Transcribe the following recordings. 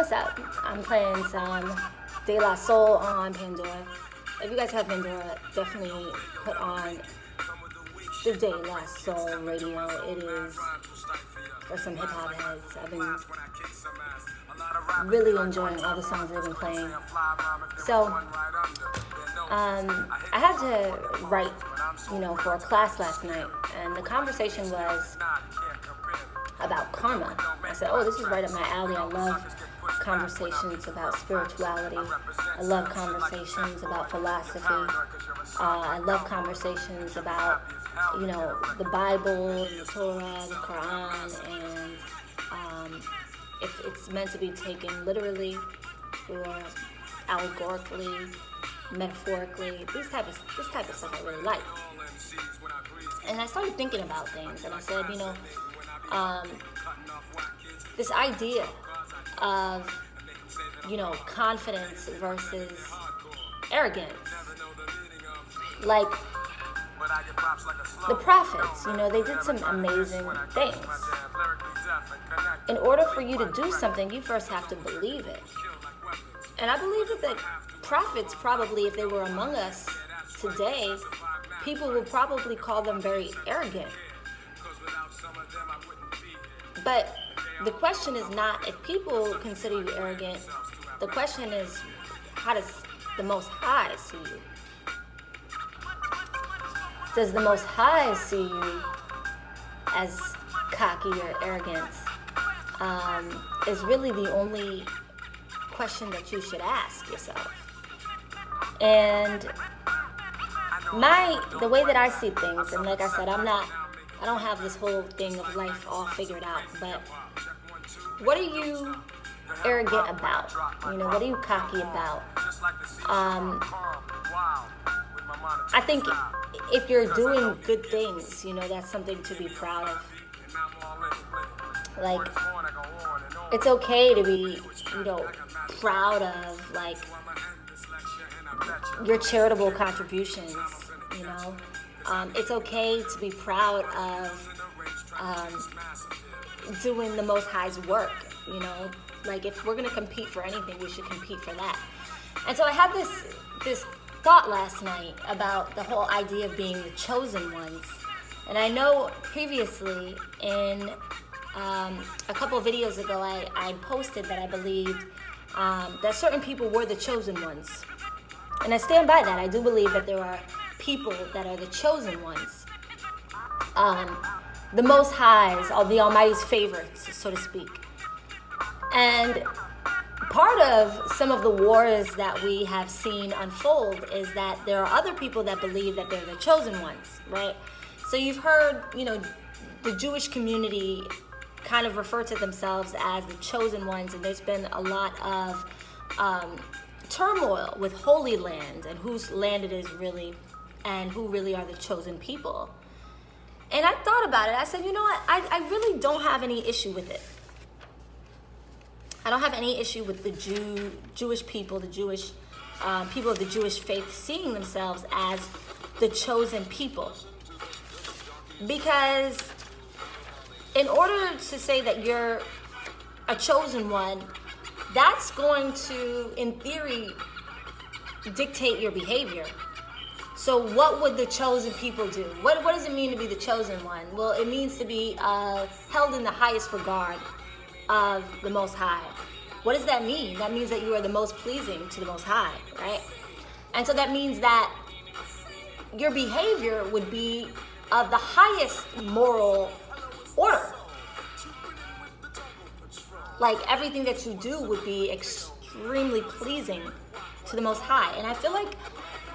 what's up? I'm playing some De La Soul on Pandora. If you guys have Pandora, definitely put on the De La Soul radio. It is for some hip hop heads. I've been really enjoying all the songs they've been playing. So, I had to write, for a class last night, and the conversation was about karma. I said, this is right up my alley. I love conversations about spirituality. I love conversations about philosophy. I love conversations about, the Bible, the Torah, the Quran, and if it's meant to be taken literally or allegorically, metaphorically, this type of stuff I really like. And I started thinking about things, and I said, this idea of, confidence versus arrogance. Like the prophets, they did some amazing things. In order for you to do something, you first have to believe it. And I believe that the prophets probably, if they were among us today, people would probably call them very arrogant. But the question is not if people consider you arrogant. The question is, how does the Most High see you? Does the Most High see you as cocky or arrogant? Is really the only question that you should ask yourself. And the way that I see things, and like I said, I don't have this whole thing of life all figured out, but what are you arrogant about? What are you cocky about? I think if you're doing good things, that's something to be proud of. Like, it's okay to be, proud of, like, your charitable contributions, It's okay to be proud of doing the Most High's work, Like, if we're going to compete for anything, we should compete for that. And so I had this thought last night about the whole idea of being the chosen ones. And I know previously in a couple of videos ago, I posted that I believed that certain people were the chosen ones. And I stand by that. I do believe that there are people that are the chosen ones. The Most High's, or the Almighty's favorites, so to speak. And part of some of the wars that we have seen unfold is that there are other people that believe that they're the chosen ones, right? So you've heard, the Jewish community kind of refer to themselves as the chosen ones, and there's been a lot of turmoil with Holy Land and whose land it is really, and who really are the chosen people. And I thought about it. I said, what? I really don't have any issue with it. I don't have any issue with the Jewish people, the Jewish people of the Jewish faith seeing themselves as the chosen people. Because in order to say that you're a chosen one, that's going to, in theory, dictate your behavior. So what would the chosen people do? What does it mean to be the chosen one? Well, it means to be held in the highest regard of the Most High. What does that mean? That means that you are the most pleasing to the Most High, right? And so that means that your behavior would be of the highest moral order. Like, everything that you do would be extremely pleasing to the Most High. And I feel like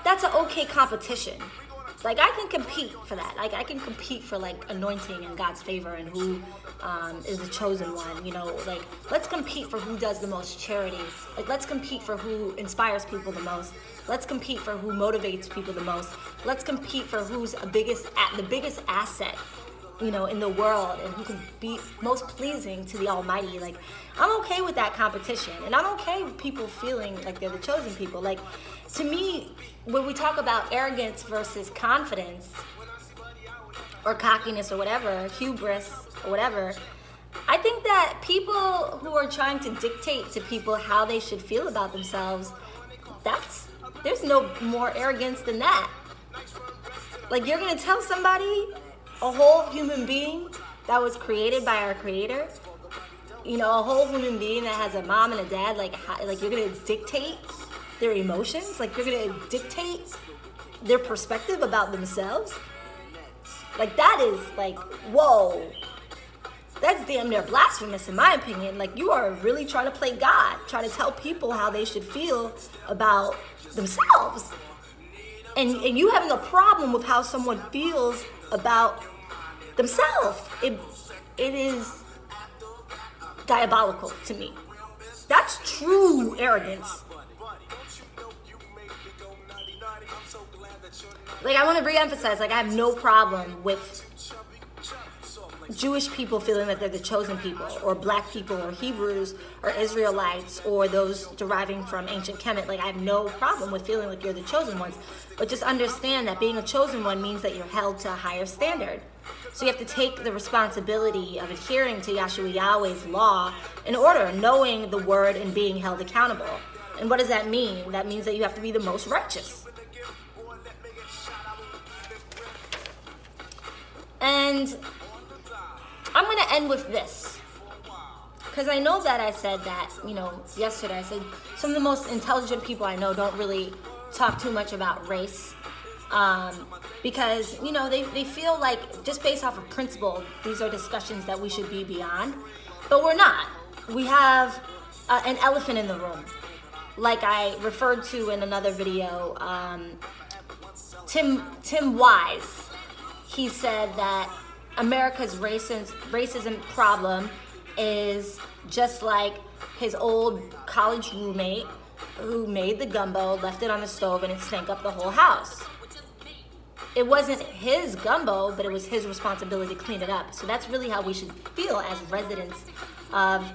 that's an okay competition. Like, I can compete for that. Like, I can compete for, like, anointing and God's favor and who is the chosen one, Like, let's compete for who does the most charity. Like, let's compete for who inspires people the most. Let's compete for who motivates people the most. Let's compete for who's the biggest asset, in the world, and who can be most pleasing to the Almighty. Like, I'm okay with that competition, and I'm okay with people feeling like they're the chosen people. Like, to me, when we talk about arrogance versus confidence, or cockiness, or whatever, hubris, or whatever, I think that people who are trying to dictate to people how they should feel about themselves, there's no more arrogance than that. Like, you're gonna tell somebody, a whole human being that was created by our creator, you know, a whole human being that has a mom and a dad, like you're gonna dictate their emotions, like you're gonna dictate their perspective about themselves. Like, that is like, whoa. That's damn near blasphemous in my opinion. Like, you are really trying to play God, trying to tell people how they should feel about themselves. And you having a problem with how someone feels about themselves. It is diabolical to me. That's true arrogance. Like, I want to re-emphasize, like, I have no problem with Jewish people feeling that they're the chosen people, or black people, or Hebrews, or Israelites, or those deriving from ancient Kemet. Like, I have no problem with feeling like you're the chosen ones. But just understand that being a chosen one means that you're held to a higher standard. So you have to take the responsibility of adhering to Yahshua Yahweh's law in order, knowing the word and being held accountable. And what does that mean? That means that you have to be the most righteous. And I'm going to end with this, because I know that I said that, you know, yesterday. I said some of the most intelligent people I know don't really talk too much about race, because, you know, they feel like, just based off of principle, these are discussions that we should be beyond. But we're not. We have an elephant in the room. Like I referred to in another video, Tim Wise, he said that America's racism problem is just like his old college roommate who made the gumbo, left it on the stove, and it stank up the whole house. It wasn't his gumbo, but it was his responsibility to clean it up. So that's really how we should feel as residents of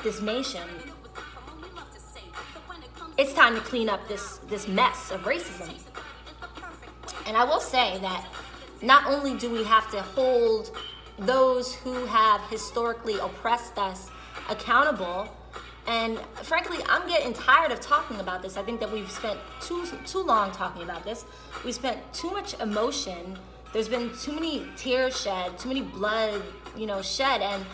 this nation. It's time to clean up this mess of racism. And I will say that not only do we have to hold those who have historically oppressed us accountable, and frankly, I'm getting tired of talking about this. I think that we've spent too long talking about this. We spent too much emotion. There's been too many tears shed, too many blood, you know, shed, and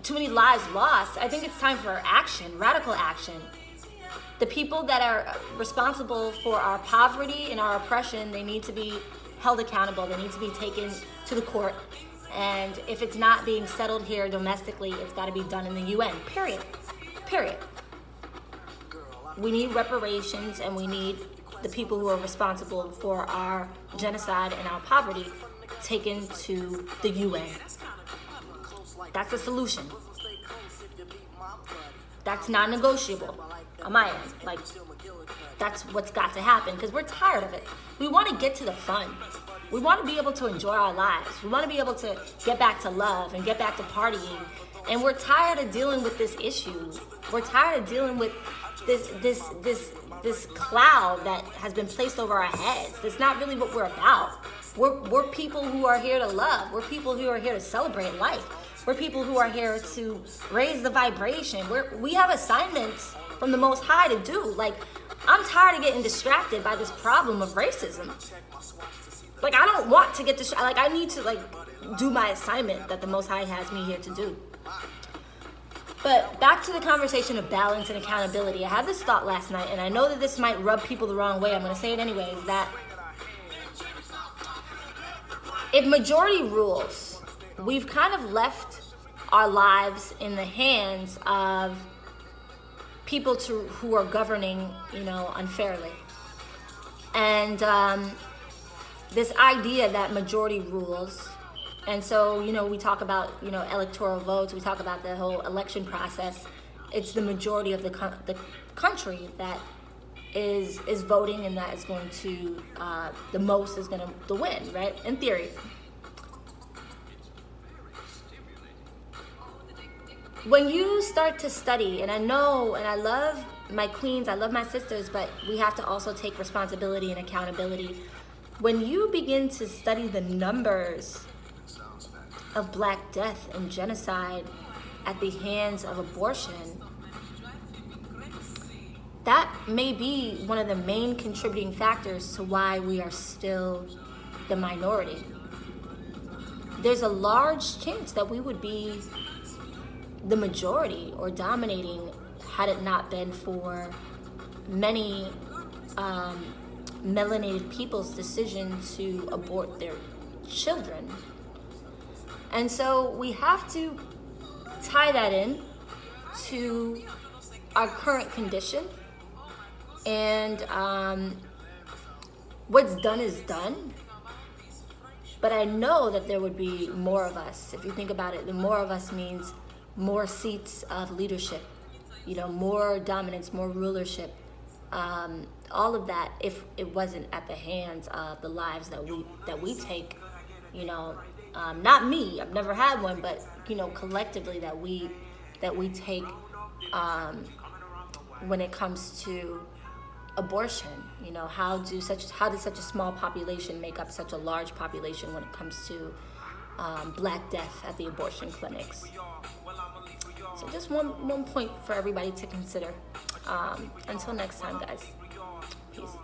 too many lives lost. I think it's time for action, radical action. The people that are responsible for our poverty and our oppression, they need to be held accountable. They need to be taken to the court. And if it's not being settled here domestically, it's got to be done in the UN, period. We need reparations, and we need the people who are responsible for our genocide and our poverty taken to the UN. That's the solution. That's non-negotiable on my end. Like, that's what's got to happen, because we're tired of it. We want to get to the fun. We want to be able to enjoy our lives. We want to be able to get back to love and get back to partying. And we're tired of dealing with this issue. We're tired of dealing with this cloud that has been placed over our heads. That's not really what we're about. We're people who are here to love. We're people who are here to celebrate life. We're people who are here to raise the vibration. We have assignments from the Most High to do. Like, I'm tired of getting distracted by this problem of racism. Like, I don't want to get distracted. Like, I need to, like, do my assignment that the Most High has me here to do. But back to the conversation of balance and accountability. I had this thought last night, and I know that this might rub people the wrong way. I'm going to say it anyways, that if majority rules, we've kind of left our lives in the hands of people who are governing, you know, unfairly. And this idea that majority rules, and so, you know, we talk about, you know, electoral votes, we talk about the whole election process. It's the majority of the country that is voting, and that is going to, the most is going to win, right? In theory. When you start to study, and I know, and I love my queens, I love my sisters, but we have to also take responsibility and accountability. When you begin to study the numbers of Black death and genocide at the hands of abortion, that may be one of the main contributing factors to why we are still the minority. There's a large chance that we would be the majority or dominating had it not been for many melanated people's decision to abort their children. And so we have to tie that in to our current condition. And what's done is done. But I know that there would be more of us. If you think about it, the more of us means more seats of leadership, more dominance, more rulership, all of that. If it wasn't at the hands of the lives that we take, not me, I've never had one, but collectively that we take when it comes to abortion. How did such a small population make up such a large population when it comes to Black death at the abortion clinics? So just one point for everybody to consider. Until next time, guys. Peace.